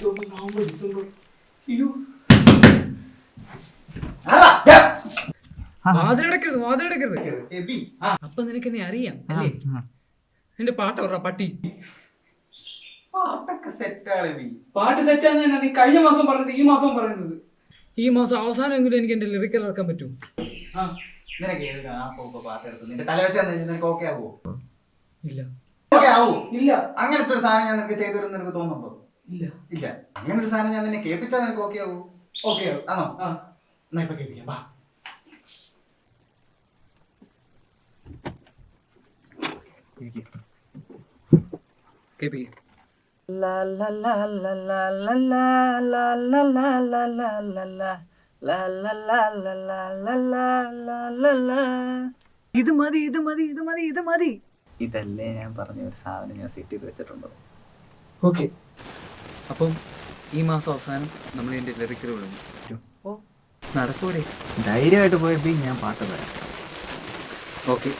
November December അയ്യോ വാതിലടക്കരുത്. അപ്പൊ നിനക്ക് എന്നെ അറിയാം അല്ലേ? നിന്റെ പാട്ട് പറ പട്ടി. പാട്ടൊക്കെ സെറ്റാണ്. പാട്ട് സെറ്റാന്ന് തന്നെ നീ കഴിഞ്ഞ മാസം പറഞ്ഞത് ഈ മാസം പറയുന്നത്. ഈ മാസം അവസാനമെങ്കിലും എനിക്ക് എന്റെ ലിറിക്കൽ ഇറക്കാൻ പറ്റും. നിനക്ക് ഏത് പാട്ട് എടുത്തു നിന്റെ തല വെച്ചാൽ നിനക്ക് ഓക്കെ ആവോ? ഇല്ല. ഓക്കെ ആവോ? ഇല്ല. അങ്ങനത്തെ ഒരു സാധനം ഞാൻ നിനക്ക് ചെയ്തു തരും നിനക്ക് തോന്നുന്നുണ്ടോ? ഇല്ല. ഇല്ല. അങ്ങനെ ഒരു സാധനം ഞാൻ നിന്നെ കേൾപ്പിച്ചാൽ നിനക്ക് ഓക്കെ ആവോ? ഓക്കെ ആണോ? എന്നാ ഇപ്പൊ കേൾപ്പിക്കാം. വാ. കേൾപ്പിക്കാം. ഇത് മതി ഇത് മതി ഇത് മതി ഇത് മതി. ഇതല്ലേ ഞാൻ പറഞ്ഞ ഒരു സാധനം ഞാൻ സെറ്റ് ചെയ്ത് വെച്ചിട്ടുണ്ടോ? ഓക്കെ. അപ്പം ഈ മാസം അവസാനം നമ്മൾ ഇതിന്റെ ലിറിക്കൽ വിടുന്നു. നടക്കൂടെ? ധൈര്യമായിട്ട് പോയപ്പോ ഞാൻ പാട്ട് തരാം. ഓക്കെ.